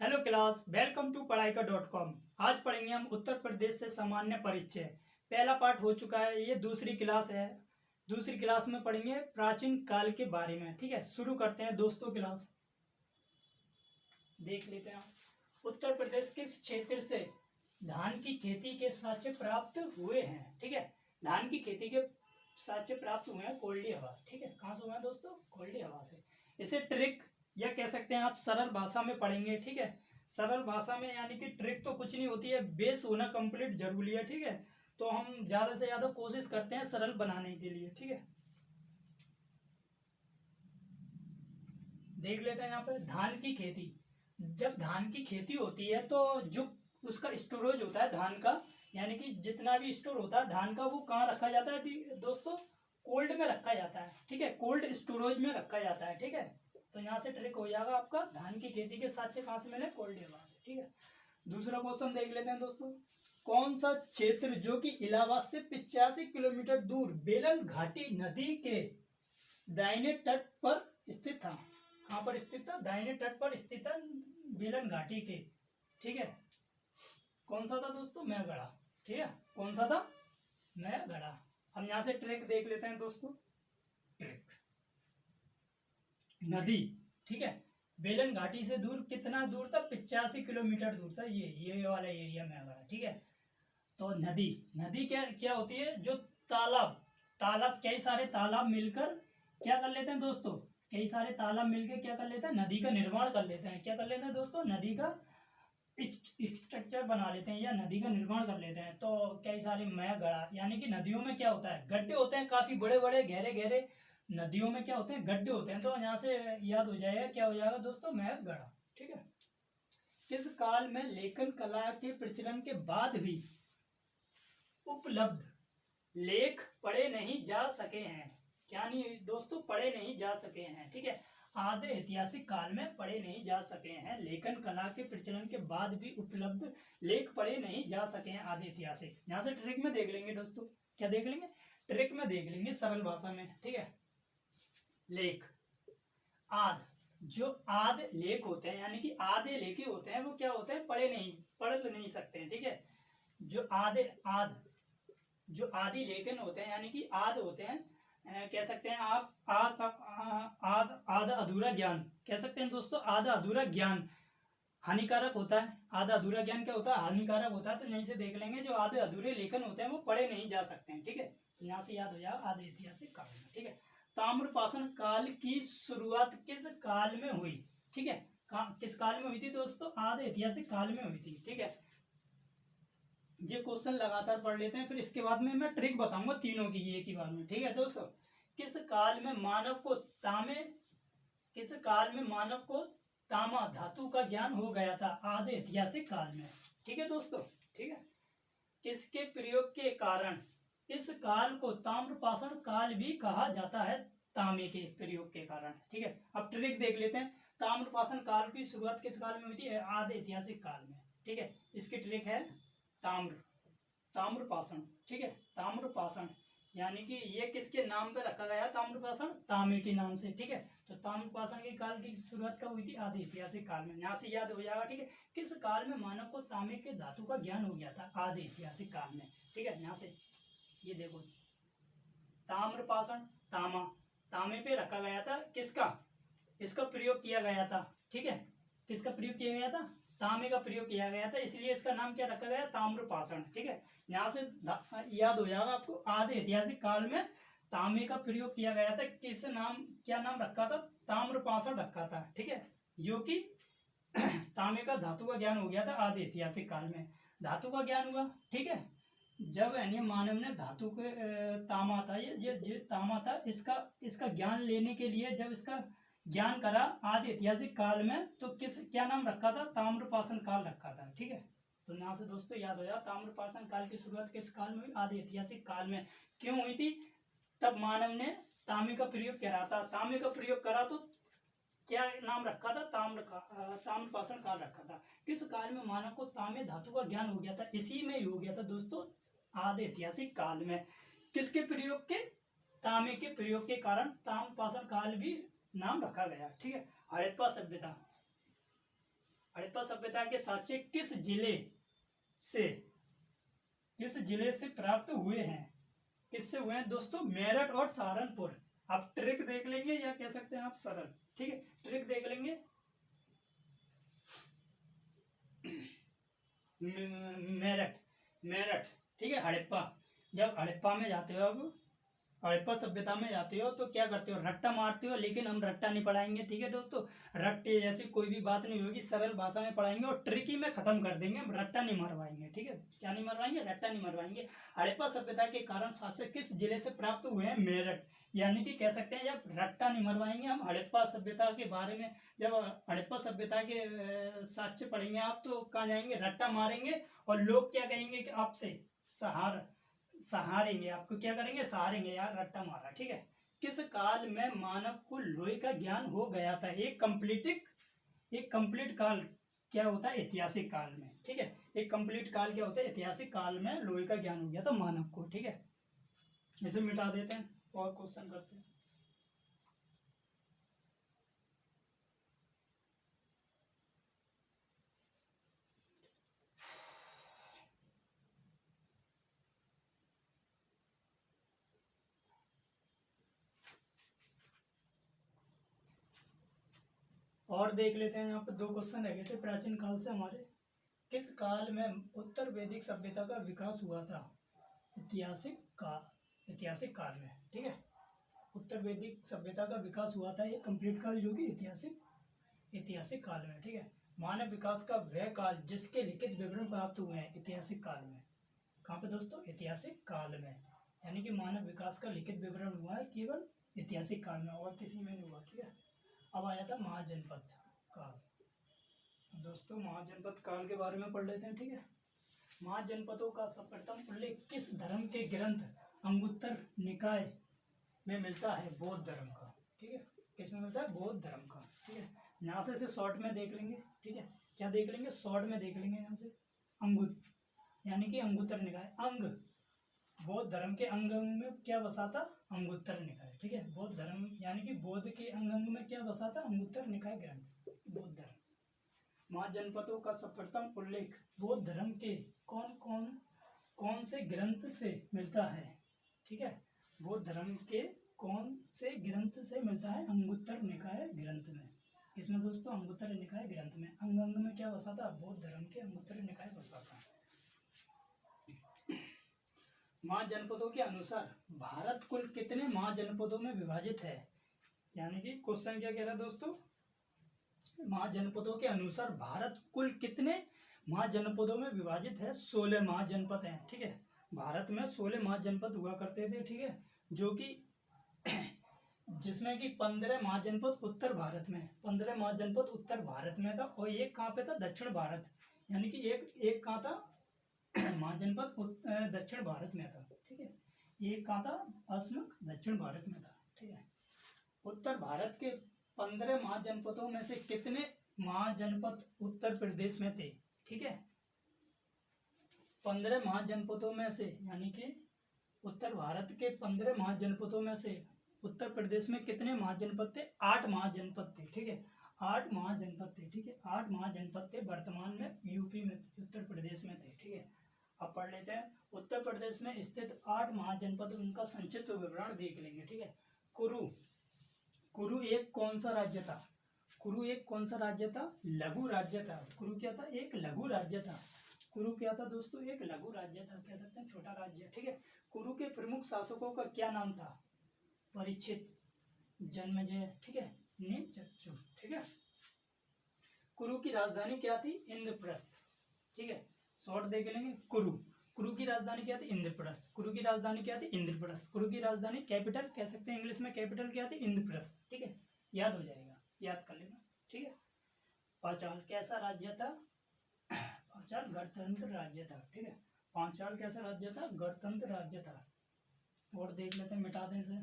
Hello class, welcome to पढ़ाई का .com। आज पढ़ेंगे हम उत्तर प्रदेश से सामान्य परिचय। पहला पार्ट हो चुका है, ये दूसरी क्लास है। दूसरी क्लास में पढ़ेंगे प्राचीन काल के बारे में। ठीक है, शुरू करते हैं दोस्तों। क्लास देख लेते हैं। उत्तर प्रदेश किस क्षेत्र से धान की खेती के साक्ष्य प्राप्त हुए हैं? ठीक है, धान की खेती के साक्ष्य प्राप्त हुए हैं कोल्डी हवा। ठीक है, कहाँ से हुए हैं दोस्तों? कोल्डी हवा से। इसे ट्रिक या कह सकते हैं आप सरल भाषा में पढ़ेंगे। ठीक है, सरल भाषा में यानी कि ट्रिक तो कुछ नहीं होती है, बेस होना कंप्लीट जरूरी है। ठीक है, तो हम ज्यादा से ज्यादा कोशिश करते हैं सरल बनाने के लिए। ठीक है, देख लेते हैं यहाँ पे धान की खेती। जब धान की खेती होती है तो जो उसका स्टोरेज होता है धान का, यानी कि जितना भी स्टोर होता है धान का, वो कहाँ रखा जाता है दोस्तों? कोल्ड में रखा जाता है। ठीक है, कोल्ड स्टोरेज में रखा जाता है। ठीक है, तो यहाँ से ट्रिक हो जाएगा आपका, धान की खेती के साक्ष्य कहाँ से मिले? कोल्ड हवा से। ठीक है, दूसरा क्वेश्चन देख लेते हैं दोस्तों। कौन सा क्षेत्र जो कि इलाहाबाद से 85 किलोमीटर दूर बेलन घाटी नदी के दाहिने तट पर स्थित था? कहाँ पर स्थित था? दाहिने तट पर स्थित था, बेलन घाटी के। ठीक है, कौन सा था दोस्तों? मैगढ़ा। ठीक है, कौन सा था? मैगढ़ा। हम यहाँ से ट्रिक देख लेते हैं दोस्तों। ट्रिक नदी, ठीक है, बेलन घाटी से दूर कितना दूर था? 85 किलोमीटर दूर था। ये वाला एरिया मैगढ़ा। ठीक है, तो नदी, नदी क्या क्या होती है? जो तालाब, तालाब कई सारे तालाब मिलकर क्या कर लेते हैं दोस्तों? कई सारे तालाब मिलकर क्या कर लेते हैं? नदी का निर्माण कर लेते हैं। क्या कर लेते हैं दोस्तों? नदी का स्ट्रक्चर बना लेते हैं या नदी का निर्माण कर लेते हैं। तो कई सारे मैगढ़ा, यानी कि नदियों में क्या होता है? गड्ढे होते हैं, काफी बड़े बड़े गहरे गहरे नदियों में क्या होते हैं? गड्ढे होते हैं। तो यहाँ से याद हो जाएगा, क्या हो जाएगा दोस्तों? मैगढ़ा। ठीक है, किस काल में लेखन कला के प्रचलन के बाद भी उपलब्ध लेख पढ़े नहीं जा सके हैं? क्या नहीं दोस्तों? पढ़े नहीं जा सके हैं। ठीक है, आधे ऐतिहासिक काल में पढ़े नहीं जा सके हैं। लेखन कला के प्रचलन के बाद भी उपलब्ध लेख पढ़े नहीं जा सके हैं, आधे ऐतिहासिक। यहाँ से ट्रिक में देख लेंगे दोस्तों। क्या देख लेंगे? ट्रिक में देख लेंगे सरल भाषा में। ठीक है, लेख आध, जो आध लेख होते हैं यानी कि आधे लेखे होते हैं, वो क्या होते हैं? पढ़ नहीं सकते हैं। ठीक है, जो जो आदि लेखन होते हैं यानी कि आध होते हैं, कह सकते हैं आप आधा अधूरा ज्ञान कह सकते हैं दोस्तों। आधा अधूरा ज्ञान हानिकारक होता है। आधा अधूरा ज्ञान क्या होता है? हानिकारक होता है। तो यहीं से देख लेंगे, जो आधे अधूरे लेखन होते हैं वो पढ़े नहीं जा सकते हैं। ठीक है, तो यहाँ से याद हो जाएगा आधे ऐतिहासिक काल में। ठीक है, ताम्रपाषाण काल की शुरुआत किस काल में हुई? ठीक है, किस काल में हुई थी दोस्तों? आधे ऐतिहासिक काल में हुई थी। ठीक है, ये क्वेश्चन लगातार पढ़ लेते हैं, फिर इसके बाद में मैं ट्रिक बताऊंगा तीनों की एक ही बार में। ठीक है दोस्तों, किस काल में मानव को तामा धातु का ज्ञान हो गया था? आधे ऐतिहासिक काल में। ठीक है दोस्तों, ठीक है, किसके प्रयोग के कारण इस काल को ताम्रपाषाण काल भी कहा जाता है? तांबे के प्रयोग के कारण। ठीक है, अब ट्रिक देख लेते हैं। ताम्रपाषाण काल की शुरुआत किस काल में हुई थी? आधे ऐतिहासिक काल में। ठीक है, इसकी ट्रिक है ताम्रपाषाण। ठीक है, ताम्रपाषाण यानी कि ये किसके नाम पे रखा गया? ताम्रपाषाण तांबे के नाम से। ठीक है, तो ताम्रपाषाण के काल की शुरुआत कब हुई थी? आधे ऐतिहासिक काल में। यहाँ से याद हो जाएगा। ठीक है, किस काल में मानव को तांबे के धातु का ज्ञान हो गया था? आधे ऐतिहासिक काल में। ठीक है, यहाँ से ये देखो, ताम्रपाषाण तांबे पे रखा गया था। किसका? इसका प्रयोग किया गया था। ठीक है, किसका प्रयोग किया गया था? तांबे का प्रयोग किया गया था, इसलिए इसका नाम क्या रखा गया? ताम्रपाषाण। ठीक है, यहाँ से याद हो जाएगा आपको, आधे ऐतिहासिक काल में तांबे का प्रयोग किया गया था। क्या नाम रखा था? ताम्रपाषाण रखा था। ठीक है, जो कि तांबे का धातु का ज्ञान हो गया था आधे ऐतिहासिक काल में। धातु का ज्ञान हुआ। ठीक है, जब यानी मानव ने धातु के तामा था, ये तामा था, इसका ज्ञान लेने के लिए जब इसका ज्ञान करा आधे ऐतिहासिक काल में, तो क्या नाम रखा था? ताम्रपाषाण काल रखा था। ठीक है, तो यहाँ से दोस्तों याद हो जाए, ताम्रपाषाण काल की शुरुआत किस काल में हुई? आधे ऐतिहासिक काल में। क्यों हुई थी? तब मानव ने तांबे का प्रयोग करा था। तांबे का प्रयोग करा तो क्या नाम रखा था? ताम्रपाषाण काल रखा था। किस काल में मानव को तांबे धातु का ज्ञान हो गया था? इसी में हो गया था दोस्तों, आधे ऐतिहासिक काल में। किसके प्रयोग के? तांबे के प्रयोग के कारण ताम्रपाषाण काल भी नाम रखा गया। ठीक है, हड़प्पा सभ्यता, हड़प्पा सभ्यता के साक्ष्य से किस जिले से प्राप्त हुए हैं? किससे हुए हैं दोस्तों? मेरठ और सहारनपुर। आप ट्रिक देख लेंगे या कह सकते हैं आप सरल, ठीक है, ट्रिक देख लेंगे। मेरठ, मेरठ, ठीक है। हड़प्पा, जब हड़प्पा में जाते हो, अब हड़प्पा सभ्यता में जाते हो तो क्या करते हो? रट्टा मारते हो, लेकिन हम रट्टा नहीं पढ़ाएंगे, ठीक है दोस्तों। रट्टे जैसी कोई भी बात नहीं होगी, सरल भाषा में पढ़ाएंगे और ट्रिकी में खत्म कर देंगे, हम रट्टा नहीं मरवाएंगे, ठीक है। क्या नहीं मरवाएंगे? रट्टा नहीं मरवाएंगे। हड़प्पा सभ्यता के कारण शासक किस जिले से प्राप्त हुए हैं? मेरठ। यानी कि कह सकते हैं जब रट्टा नहीं मरवाएंगे हम, हड़प्पा सभ्यता के बारे में जब हड़प्पा सभ्यता के साक्ष्य पढ़ेंगे आप, तो कहाँ जाएंगे? रट्टा मारेंगे और लोग क्या कहेंगे कि आपसे सहारेंगे, आपको क्या करेंगे? सहारेंगे, यार रट्टा मारा, ठीक है। किस काल में मानव को लोहे का ज्ञान हो गया था? एक कंप्लीट काल क्या होता है? ऐतिहासिक काल में, ठीक है। एक कंप्लीट काल क्या होता है? ऐतिहासिक काल में लोहे का ज्ञान हो गया था मानव को, ठीक है। इसे मिटा देते हैं और क्वेश्चन करते हैं। और देख लेते हैं, यहाँ पे 2 क्वेश्चन रह गए थे प्राचीन काल से हमारे। किस काल में उत्तर वैदिक सभ्यता का विकास हुआ था? ऐतिहासिक काल में, ठीक है। उत्तर वैदिक सभ्यता का विकास हुआ था, ये कंप्लीट काल जो कि ऐतिहासिक काल में, ठीक है। मानव विकास का वह काल जिसके लिखित विवरण प्राप्त हुए हैं ऐतिहासिक काल में। कहाँ पे दोस्तों? ऐतिहासिक काल में। यानी कि मानव विकास का लिखित विवरण हुआ है केवल ऐतिहासिक काल में, और किसी में नहीं हुआ, ठीक है। अब आया था महाजनपद काल। दोस्तों महाजनपद काल के बारे में पढ़ लेते हैं, ठीक है। महाजनपदों का सर्वप्रथम उल्लेख किस धर्म के ग्रंथ अंगुत्तर निकाय में मिलता है? बौद्ध धर्म का, ठीक है। किस में मिलता है? बौद्ध धर्म का, ठीक है। यहाँ से इसे शॉर्ट में देख लेंगे, ठीक है। क्या देख लेंगे? शॉर्ट में देख लेंगे यहाँ से। अंगुत यानी कि अंगुत्तर निकाय। अंग, बौद्ध धर्म के अंग में क्या बसा था? अंगुत्तर निकाय, ठीक है। बौद्ध धर्म यानी कि बौद्ध के अंग में क्या बसा था? अंगुत्तर निकाय ग्रंथ, बौद्ध धर्म। महाजनपदों का सर्वप्रथम उल्लेख बौद्ध धर्म के कौन से ग्रंथ से मिलता है? ठीक है, बौद्ध धर्म के कौन से ग्रंथ से मिलता है? अंगुत्तर निकाय ग्रंथ में। किसमें दोस्तों? अंगुत्तर निकाय ग्रंथ में। अंग में क्या बसा था? बौद्ध धर्म के अंगुत्तर निकाय बसा था। महाजनपदों के अनुसार भारत कुल कितने महाजनपदों में विभाजित है? यानी कि क्वेश्चन क्या कह रहा है दोस्तों? महाजनपदों के अनुसार भारत कुल कितने महाजनपदों में विभाजित है? 16 महाजनपद हैं, ठीक है। भारत में 16 महाजनपद हुआ करते थे, ठीक है। जो कि जिसमें कि 15 महाजनपद उत्तर भारत में, 15 महाजनपद उत्तर भारत में था, और एक कहाँ पे था? दक्षिण भारत। यानी कि एक कहाँ था? महाजनपद दक्षिण भारत में था, ठीक है। एक कहाँ था? अस्मक दक्षिण भारत में था, ठीक है। उत्तर भारत के 15 महाजनपदों में से कितने महाजनपद उत्तर प्रदेश में थे? ठीक है, 15 महाजनपदों में से, यानी कि उत्तर भारत के 15 महाजनपदों में से उत्तर प्रदेश में कितने महाजनपद थे? 8 महाजनपद थे, ठीक है। 8 महाजनपद थे, ठीक है। 8 महाजनपद थे, वर्तमान में यूपी में, उत्तर प्रदेश में थे, ठीक है। अब पढ़ लेते हैं। उत्तर प्रदेश में स्थित 8 महाजनपद, उनका संक्षिप्त विवरण देख लेंगे, ठीक है। कुरु एक कौन सा राज्य था? कुरु एक कौन सा राज्य था? लघु राज्य था। कुरु क्या था? एक लघु राज्य था। कुरु क्या था दोस्तों? एक लघु राज्य था, कह सकते हैं छोटा राज्य, ठीक है। कुरु के प्रमुख शासकों का क्या नाम था? परीक्षित, जन्मेजय, ठीक है, नीचक्षु, ठीक है। कुरु की राजधानी क्या थी? इंद्रप्रस्थ, ठीक है। शॉर्ट देख लेंगे। कुरु की राजधानी क्या थी? इंद्रप्रस्थ। कुरु की राजधानी क्या थी? इंद्रप्रस्थ। कुरु की राजधानी, कैपिटल कह सकते हैं इंग्लिश में, कैपिटल क्या थी? इंद्रप्रस्थ, ठीक है। याद हो जाएगा, याद कर लेना, ठीक है। पांचाल कैसा राज्य था? पांचाल गणतंत्र राज्य था, ठीक है। पांचाल कैसा राज्य था? गणतंत्र राज्य था। और देख लेते हैं, मिटा दें इसे।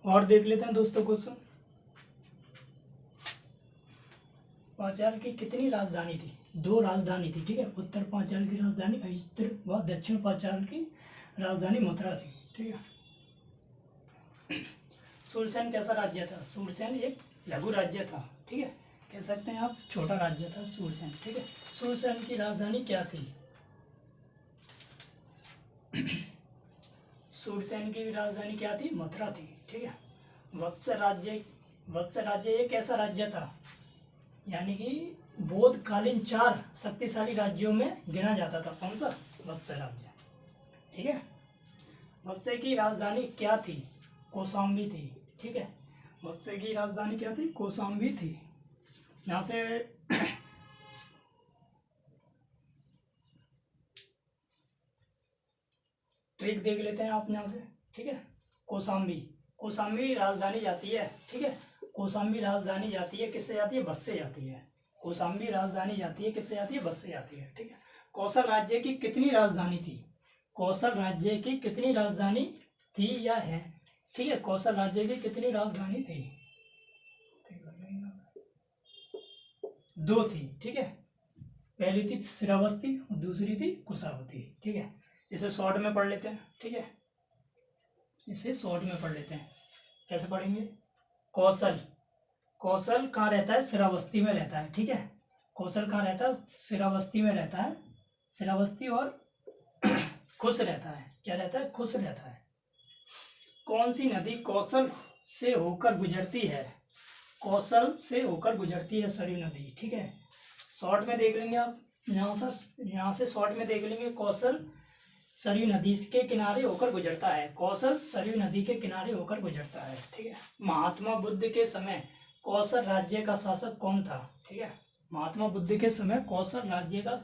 और देख लेते हैं दोस्तों क्वेश्चन। पांचाल की कितनी राजधानी थी? 2 राजधानी थी, ठीक है। उत्तर पांचाल की राजधानी अहिस्त्र व दक्षिण पांचाल की राजधानी मथुरा थी, ठीक है। सूरसेन कैसा राज्य था? सूरसेन एक लघु राज्य था, ठीक है, कह सकते हैं आप छोटा राज्य था सूरसेन, ठीक है। सूरसेन की राजधानी क्या थी? सूरसेन की राजधानी क्या थी? मथुरा थी, ठीक है। वत्स राज्य एक ऐसा राज्य था, यानी कि बोधकालीन 4 शक्तिशाली राज्यों में गिना जाता था। कौन सा? वत्स राज्य, ठीक है। वत्स की राजधानी क्या थी? कौशाम्बी थी, ठीक है। वत्स की राजधानी क्या थी? कौशाम्बी थी। यहाँ से ट्रिक देख लेते हैं आप यहाँ से, ठीक है। कौशाम्बी राजधानी जाती है, ठीक है। कौशाम्बी राजधानी जाती है, किससे जाती है? बस से जाती है। कौशाम्बी राजधानी जाती है, किससे जाती है? बस से जाती है, ठीक है। कौशल राज्य की कितनी राजधानी थी? कौशल राज्य की कितनी राजधानी थी या है, ठीक है। कौशल राज्य की कितनी राजधानी थी? 2 थी, ठीक है। पहली थी श्रावस्ती और दूसरी थी कुशावती, ठीक है। इसे शॉर्ट में पढ़ लेते हैं, ठीक है। इसे शॉर्ट में पढ़ लेते हैं। कैसे पढ़ेंगे? कौशल कहाँ रहता है? श्रावस्ती में रहता है, ठीक है। कौशल कहाँ रहता है? श्रावस्ती में रहता है। श्रावस्ती और खुश रहता है। क्या रहता है? खुश रहता है। कौन सी नदी कौशल से होकर गुजरती है? कौशल से होकर गुजरती है सरयू नदी, ठीक है। शॉर्ट में देख लेंगे आप, यहाँ से शॉर्ट में देख लेंगे। कौशल सरयू नदी के किनारे होकर गुजरता है। कौशल सरयू नदी के किनारे होकर गुजरता है, ठीक है। महात्मा बुद्ध के समय कौशल राज्य का शासक कौन था? ठीक है। महात्मा बुद्ध के समय कौशल राज्य का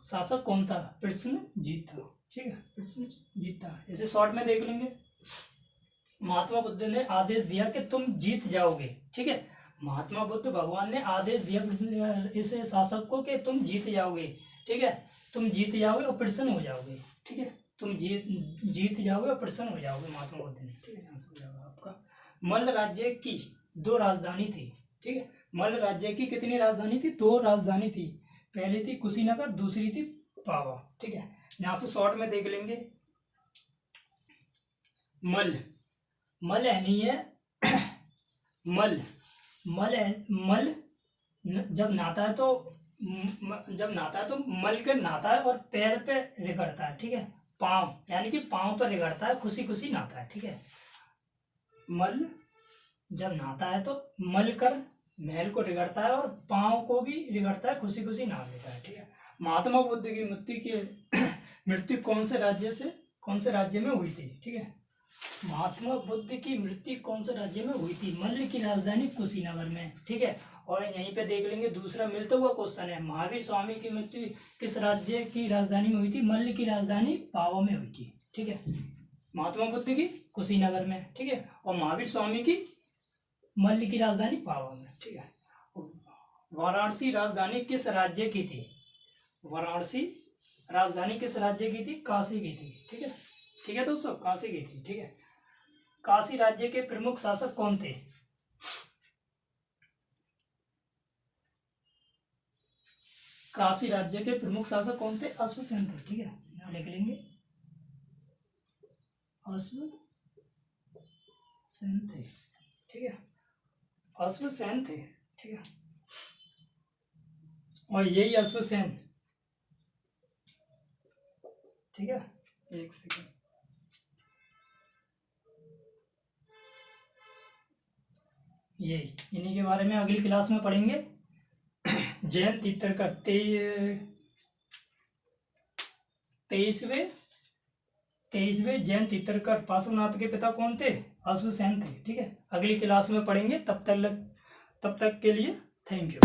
शासक कौन था? प्रसेनजीत था, ठीक है। प्रसेनजीत था। इसे शॉर्ट में देख लेंगे। महात्मा बुद्ध ने आदेश दिया कि तुम जीत जाओगे, ठीक है। महात्मा बुद्ध भगवान ने आदेश दिया इस शासक को कि तुम जीत जाओगे, ठीक है। तुम जीत जाओगे और प्रसन्न हो जाओगे, ठीक है। तुम जीत जाओगे और प्रसन्न हो जाओगे, महात्मा बुद्ध ने, ठीक है। यहाँ से हो जाएगा आपका। मल्ल राज्य की 2 राजधानी थी, ठीक है। मल्ल राज्य की कितनी राजधानी थी? 2 राजधानी थी। पहली थी कुशीनगर, दूसरी थी पावा, ठीक है। यहाँ से शॉर्ट में देख लेंगे। मल यानी है मल जब नहाता है तो मल के नहाता है और पैर पे रगड़ता है, ठीक है। पाँव यानी कि पाँव पर रगड़ता है, खुशी खुशी नहाता है, ठीक है। मल जब नहाता है तो मल कर महल को रगड़ता है और पाँव को भी रगड़ता है, खुशी खुशी नहा लेता है, ठीक है। महात्मा बुद्ध की मृत्यु कौन से राज्य में हुई थी? ठीक है। महात्मा बुद्ध की मृत्यु कौन से राज्य में हुई थी? मल्ल की राजधानी कुशीनगर में, ठीक है। और यहीं पे देख लेंगे दूसरा मिलता हुआ क्वेश्चन है, महावीर स्वामी की मृत्यु किस राज्य की राजधानी में हुई थी? मल्ल की राजधानी पावा में हुई थी, ठीक है। महात्मा बुद्ध की कुशीनगर में, ठीक है। और महावीर स्वामी की मल्ल की राजधानी पावा में, ठीक है। वाराणसी राजधानी किस राज्य की थी? वाराणसी राजधानी किस राज्य की थी? काशी की थी, ठीक है। ठीक है दोस्तों, काशी की थी, ठीक है। काशी राज्य के प्रमुख शासक कौन थे? काशी राज्य के प्रमुख शासक कौन थे? अश्वसेन थे, ठीक है। यहाँ लिख लेंगे अश्वसेन थे, ठीक है। अश्वसेन थे, ठीक है। और यही अश्वसेन, ठीक है। एक सेकंड, ये इन्हीं के बारे में अगली क्लास में पढ़ेंगे। जैन तीर्थंकर 23वें जैन तीर्थंकर पार्श्वनाथ के पिता कौन थे? अश्वसेन थे, ठीक है। अगली क्लास में पढ़ेंगे। तब तक के लिए थैंक यू।